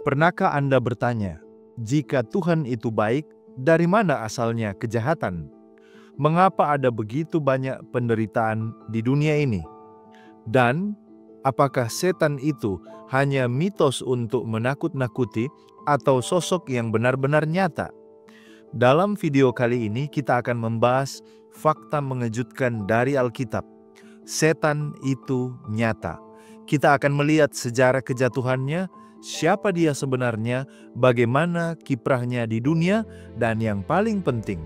Pernahkah Anda bertanya, jika Tuhan itu baik, dari mana asalnya kejahatan? Mengapa ada begitu banyak penderitaan di dunia ini? Dan apakah setan itu hanya mitos untuk menakut-nakuti atau sosok yang benar-benar nyata? Dalam video kali ini kita akan membahas fakta mengejutkan dari Alkitab. Setan itu nyata. Kita akan melihat sejarah kejatuhannya, siapa dia sebenarnya, bagaimana kiprahnya di dunia, dan yang paling penting,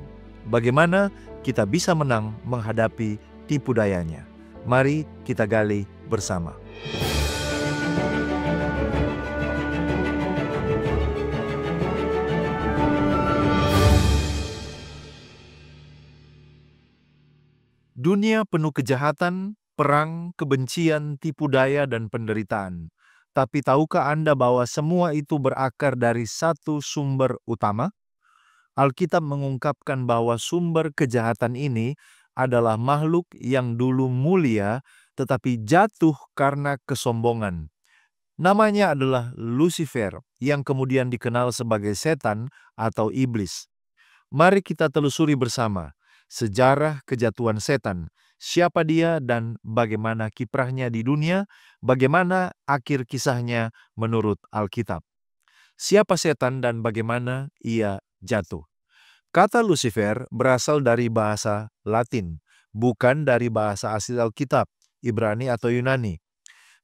bagaimana kita bisa menang menghadapi tipu dayanya. Mari kita gali bersama. Dunia penuh kejahatan, perang, kebencian, tipu daya, dan penderitaan. Tapi tahukah Anda bahwa semua itu berakar dari satu sumber utama? Alkitab mengungkapkan bahwa sumber kejahatan ini adalah makhluk yang dulu mulia tetapi jatuh karena kesombongan. Namanya adalah Lucifer, yang kemudian dikenal sebagai setan atau iblis. Mari kita telusuri bersama sejarah kejatuhan setan, siapa dia dan bagaimana kiprahnya di dunia, bagaimana akhir kisahnya menurut Alkitab. Siapa setan dan bagaimana ia jatuh? Kata Lucifer berasal dari bahasa Latin, bukan dari bahasa asli Alkitab, Ibrani atau Yunani.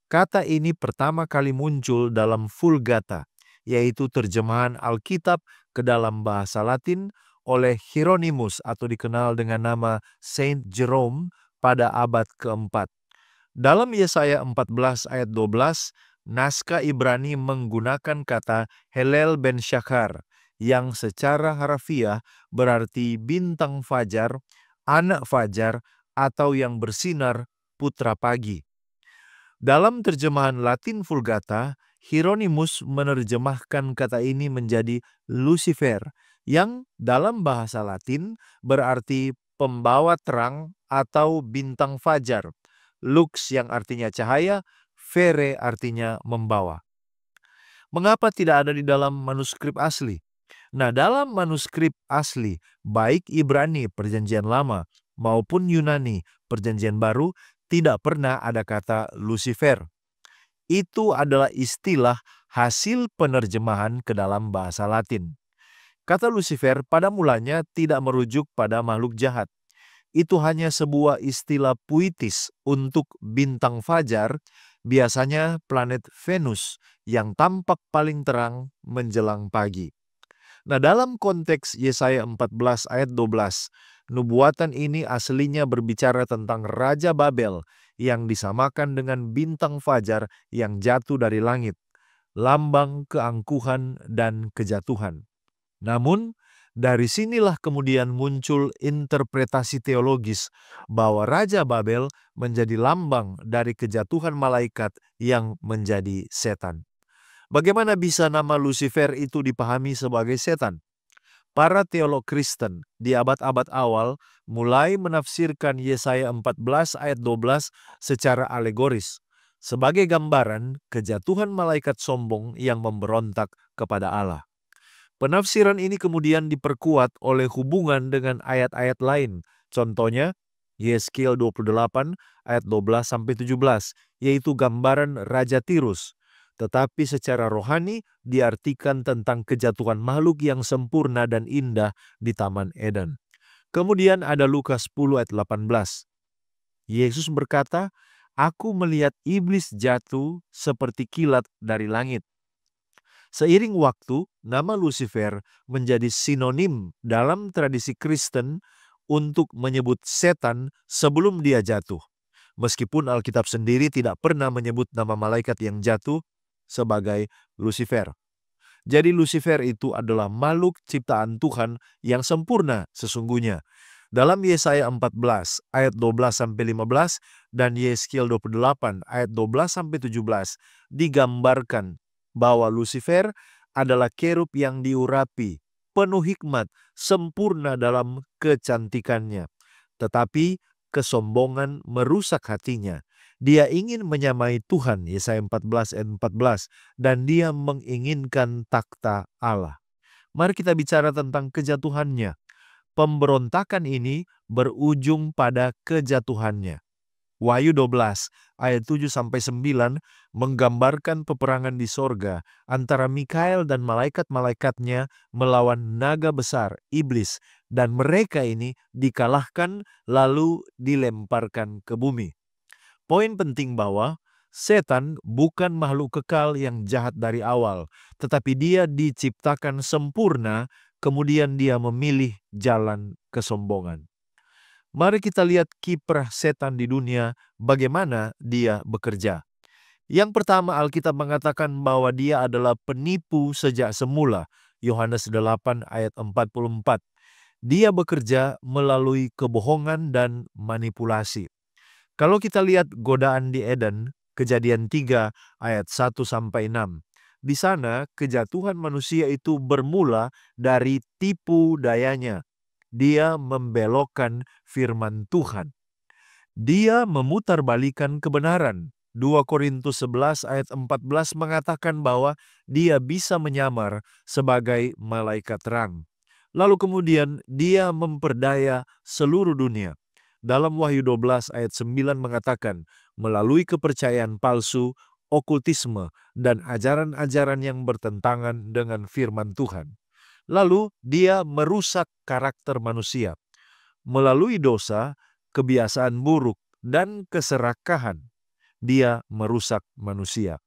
Kata ini pertama kali muncul dalam Vulgata, yaitu terjemahan Alkitab ke dalam bahasa Latin oleh Hieronymus atau dikenal dengan nama Saint Jerome pada abad keempat. Dalam Yesaya 14 ayat 12, naskah Ibrani menggunakan kata Helel ben Shakhar yang secara harfiah berarti bintang fajar, anak fajar, atau yang bersinar, putra pagi. Dalam terjemahan Latin Vulgata, Hieronymus menerjemahkan kata ini menjadi Lucifer, yang dalam bahasa Latin berarti pembawa terang atau bintang fajar. Lux yang artinya cahaya, Vere artinya membawa. Mengapa tidak ada di dalam manuskrip asli? Nah, dalam manuskrip asli, baik Ibrani Perjanjian Lama maupun Yunani Perjanjian Baru, tidak pernah ada kata Lucifer. Itu adalah istilah hasil penerjemahan ke dalam bahasa Latin. Kata Lucifer pada mulanya tidak merujuk pada makhluk jahat. Itu hanya sebuah istilah puitis untuk bintang fajar, biasanya planet Venus yang tampak paling terang menjelang pagi. Nah, dalam konteks Yesaya 14 ayat 12, nubuatan ini aslinya berbicara tentang Raja Babel yang disamakan dengan bintang fajar yang jatuh dari langit, lambang keangkuhan dan kejatuhan. Namun, dari sinilah kemudian muncul interpretasi teologis bahwa Raja Babel menjadi lambang dari kejatuhan malaikat yang menjadi setan. Bagaimana bisa nama Lucifer itu dipahami sebagai setan? Para teolog Kristen di abad-abad awal mulai menafsirkan Yesaya 14 ayat 12 secara alegoris, sebagai gambaran kejatuhan malaikat sombong yang memberontak kepada Allah. Penafsiran ini kemudian diperkuat oleh hubungan dengan ayat-ayat lain. Contohnya, Yeskiel 28 ayat 12-17, yaitu gambaran Raja Tirus. Tetapi secara rohani diartikan tentang kejatuhan makhluk yang sempurna dan indah di Taman Eden. Kemudian ada Lukas 10 ayat 18. Yesus berkata, "Aku melihat iblis jatuh seperti kilat dari langit." Seiring waktu, nama Lucifer menjadi sinonim dalam tradisi Kristen untuk menyebut setan sebelum dia jatuh. Meskipun Alkitab sendiri tidak pernah menyebut nama malaikat yang jatuh sebagai Lucifer. Jadi Lucifer itu adalah makhluk ciptaan Tuhan yang sempurna sesungguhnya. Dalam Yesaya 14 ayat 12-15 dan Yeskiel 28 ayat 12-17 digambarkan bahwa Lucifer adalah kerub yang diurapi, penuh hikmat, sempurna dalam kecantikannya. Tetapi kesombongan merusak hatinya. Dia ingin menyamai Tuhan, Yesaya 14 ayat 14, dan dia menginginkan takhta Allah. Mari kita bicara tentang kejatuhannya. Pemberontakan ini berujung pada kejatuhannya. Wahyu 12 ayat 7-9 menggambarkan peperangan di sorga antara Mikael dan malaikat-malaikatnya melawan naga besar, iblis, dan mereka ini dikalahkan lalu dilemparkan ke bumi. Poin penting bahwa setan bukan makhluk kekal yang jahat dari awal, tetapi dia diciptakan sempurna, kemudian dia memilih jalan kesombongan. Mari kita lihat kiprah setan di dunia, bagaimana dia bekerja. Yang pertama, Alkitab mengatakan bahwa dia adalah penipu sejak semula. Yohanes 8 ayat 44. Dia bekerja melalui kebohongan dan manipulasi. Kalau kita lihat godaan di Eden, Kejadian 3 ayat 1-6. Di sana kejatuhan manusia itu bermula dari tipu dayanya. Dia membelokkan firman Tuhan. Dia memutarbalikan kebenaran. 2 Korintus 11 ayat 14 mengatakan bahwa dia bisa menyamar sebagai malaikat terang. Lalu kemudian dia memperdaya seluruh dunia. Dalam Wahyu 12 ayat 9 mengatakan, melalui kepercayaan palsu, okultisme, dan ajaran-ajaran yang bertentangan dengan firman Tuhan. Lalu dia merusak karakter manusia. Melalui dosa, kebiasaan buruk, dan keserakahan, dia merusak manusia.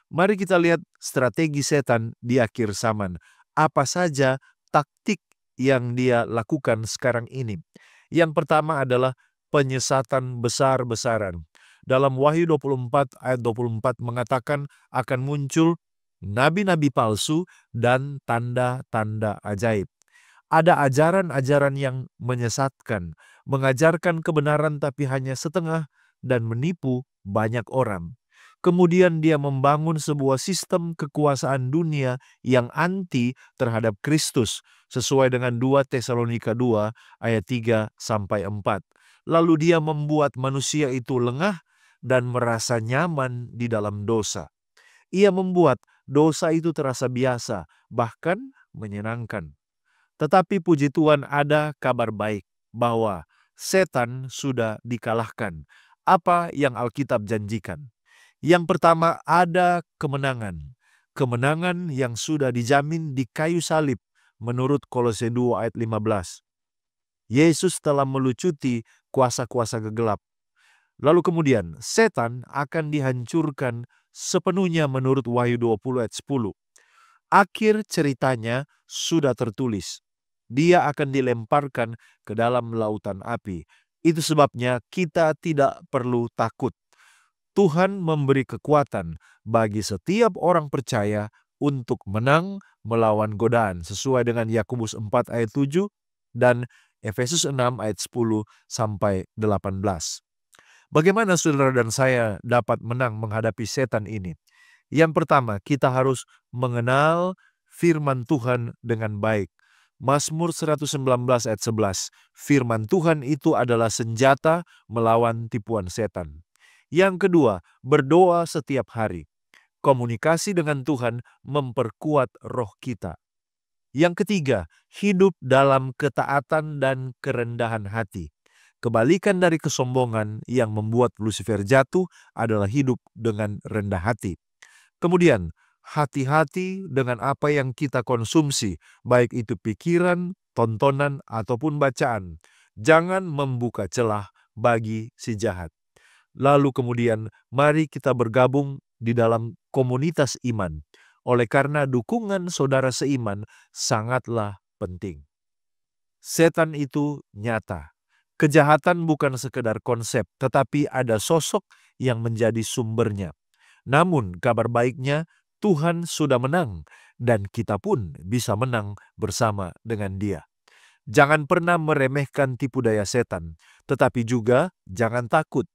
Mari kita lihat strategi setan di akhir zaman. Apa saja taktik yang dia lakukan sekarang ini? Yang pertama adalah penyesatan besar-besaran. Dalam Wahyu 24 ayat 24 mengatakan akan muncul nabi-nabi palsu dan tanda-tanda ajaib. Ada ajaran-ajaran yang menyesatkan, mengajarkan kebenaran tapi hanya setengah dan menipu banyak orang. Kemudian dia membangun sebuah sistem kekuasaan dunia yang anti terhadap Kristus sesuai dengan 2 Tesalonika 2 ayat 3-4. Lalu dia membuat manusia itu lengah dan merasa nyaman di dalam dosa. Ia membuat dosa itu terasa biasa, bahkan menyenangkan. Tetapi puji Tuhan ada kabar baik bahwa setan sudah dikalahkan. Apa yang Alkitab janjikan? Yang pertama, ada kemenangan. Kemenangan yang sudah dijamin di kayu salib menurut Kolose 2 ayat 15. Yesus telah melucuti kuasa-kuasa gelap. Lalu kemudian setan akan dihancurkan sepenuhnya menurut Wahyu 20 ayat 10. Akhir ceritanya sudah tertulis. Dia akan dilemparkan ke dalam lautan api. Itu sebabnya kita tidak perlu takut. Tuhan memberi kekuatan bagi setiap orang percaya untuk menang melawan godaan sesuai dengan Yakobus 4 ayat 7 dan Efesus 6 ayat 10-18. Bagaimana saudara dan saya dapat menang menghadapi setan ini? Yang pertama, kita harus mengenal firman Tuhan dengan baik. Mazmur 119 ayat 11, firman Tuhan itu adalah senjata melawan tipuan setan. Yang kedua, berdoa setiap hari. Komunikasi dengan Tuhan memperkuat roh kita. Yang ketiga, hidup dalam ketaatan dan kerendahan hati. Kebalikan dari kesombongan yang membuat Lucifer jatuh adalah hidup dengan rendah hati. Kemudian, hati-hati dengan apa yang kita konsumsi, baik itu pikiran, tontonan, ataupun bacaan. Jangan membuka celah bagi si jahat. Lalu kemudian, mari kita bergabung di dalam komunitas iman. Oleh karena dukungan saudara seiman sangatlah penting. Setan itu nyata. Kejahatan bukan sekedar konsep, tetapi ada sosok yang menjadi sumbernya. Namun kabar baiknya, Tuhan sudah menang dan kita pun bisa menang bersama dengan Dia. Jangan pernah meremehkan tipu daya setan, tetapi juga jangan takut.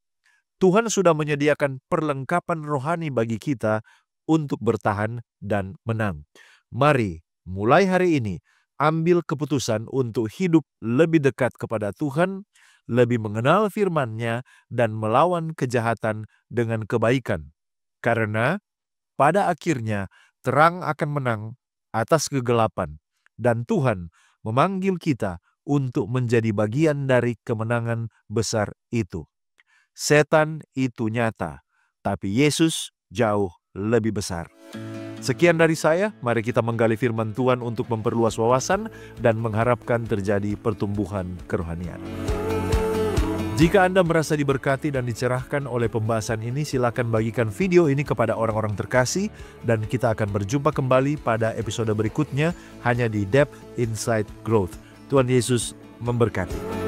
Tuhan sudah menyediakan perlengkapan rohani bagi kita untuk bertahan dan menang. Mari, mulai hari ini, ambil keputusan untuk hidup lebih dekat kepada Tuhan, lebih mengenal firman-Nya, dan melawan kejahatan dengan kebaikan. Karena pada akhirnya terang akan menang atas kegelapan, dan Tuhan memanggil kita untuk menjadi bagian dari kemenangan besar itu. Setan itu nyata, tapi Yesus jauh lebih besar. Sekian dari saya, mari kita menggali firman Tuhan untuk memperluas wawasan dan mengharapkan terjadi pertumbuhan kerohanian. Jika Anda merasa diberkati dan dicerahkan oleh pembahasan ini, silakan bagikan video ini kepada orang-orang terkasih, dan kita akan berjumpa kembali pada episode berikutnya hanya di Depth Inside Growth. Tuhan Yesus memberkati.